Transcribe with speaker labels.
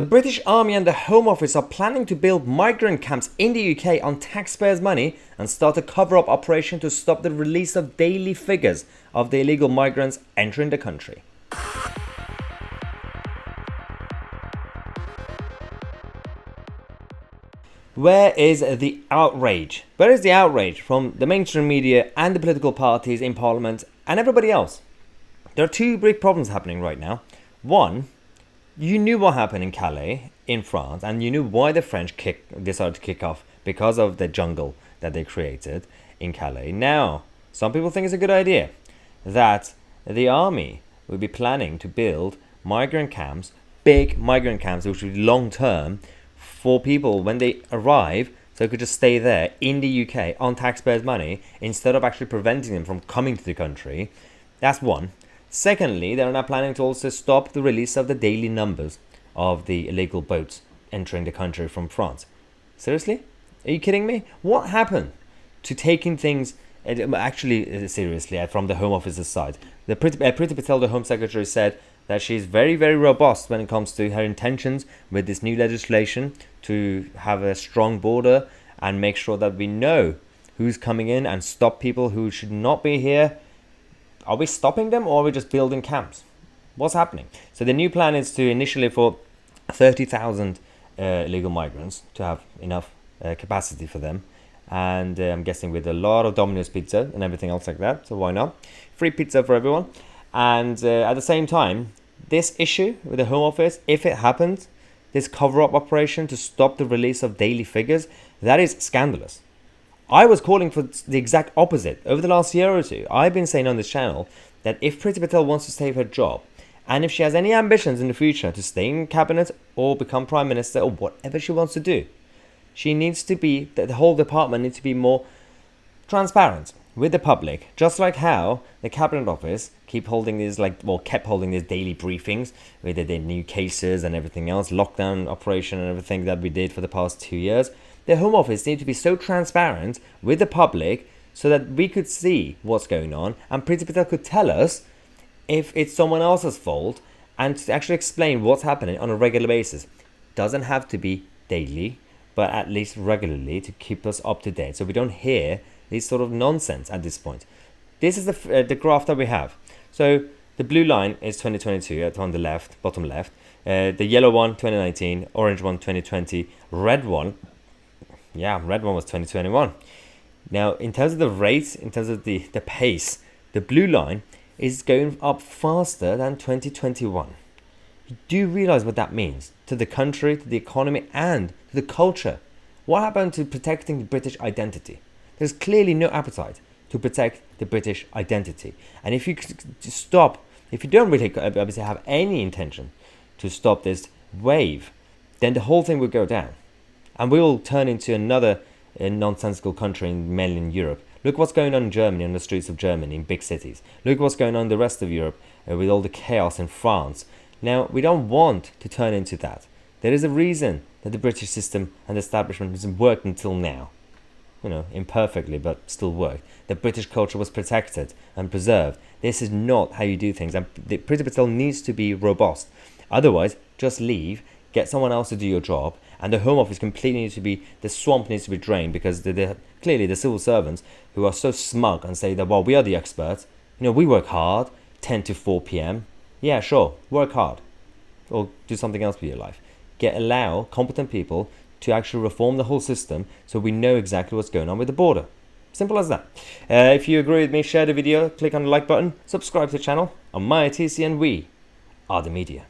Speaker 1: The British Army and the Home Office are planning to build migrant camps in the UK on taxpayers' money and start a cover-up operation to stop the release of daily figures of the illegal migrants entering the country. Where is the outrage? Where is the outrage from the mainstream media and the political parties in Parliament and everybody else? There are two big problems happening right now. One, you knew what happened in Calais in France, and you knew why the French decided to kick off because of the jungle that they created in Calais. Now, some people think it's a good idea that the army will be planning to build migrant camps, big migrant camps, which will be long term for people when they arrive, so they could just stay there in the UK on taxpayers' money instead of actually preventing them from coming to the country. That's one. Secondly, they're now planning to also stop the release of the daily numbers of the illegal boats entering the country from France. Seriously? Are you kidding me? What happened to taking things actually seriously from the Home Office's side? The Priti Patel, the Home Secretary, said that she's very, very robust when it comes to her intentions with this new legislation to have a strong border and make sure that we know who's coming in and stop people who should not be here. Are we stopping them, or are we just building camps? What's happening? So the new plan is to initially for 30,000 illegal migrants to have enough capacity for them. And I'm guessing with a lot of Domino's pizza and everything else like that. So why not? Free pizza for everyone. And at the same time, this issue with the Home Office, if it happens, this cover-up operation to stop the release of daily figures, that is scandalous. I was calling for the exact opposite. Over the last year or two, I've been saying on this channel that if Priti Patel wants to save her job, and if she has any ambitions in the future to stay in cabinet or become prime minister or whatever she wants to do, she needs to be, the whole department needs to be more transparent with the public, just like how the Cabinet Office kept holding these daily briefings with the new cases and everything else, lockdown operation and everything that we did for the past 2 years. The Home Office needs to be so transparent with the public so that we could see what's going on, and Priti Patel could tell us if it's someone else's fault and to actually explain what's happening on a regular basis. Doesn't have to be daily, but at least regularly to keep us up to date so we don't hear this sort of nonsense at this point. This is the graph that we have. So the blue line is 2022 on the left, bottom left. The yellow one, 2019. Orange one, 2020. Red one was 2021. Now, in terms of the rate, in terms of the pace, the blue line is going up faster than 2021. You do realize what that means to the country, to the economy, and to the culture. What happened to protecting the British identity? There's clearly no appetite to protect the British identity. And if you stop, if you don't really obviously have any intention to stop this wave, then the whole thing will go down. And we will turn into another nonsensical country mainly in Europe. Look what's going on in Germany, on the streets of Germany, in big cities. Look what's going on in the rest of Europe with all the chaos in France. Now, we don't want to turn into that. There is a reason that the British system and establishment hasn't worked until now. Imperfectly, but still worked. The British culture was protected and preserved. This is not how you do things. And the Priti Patel needs to be robust. Otherwise, just leave, get someone else to do your job, and the Home Office completely needs to be, the swamp needs to be drained, because clearly the civil servants who are so smug and say that, well, we are the experts, we work hard, 10 to 4 p.m. Yeah, sure, work hard. Or do something else with your life. Allow competent people to actually reform the whole system so we know exactly what's going on with the border. Simple as that. If you agree with me, share the video, click on the like button, subscribe to the channel. I'm Tousi, and we are the media.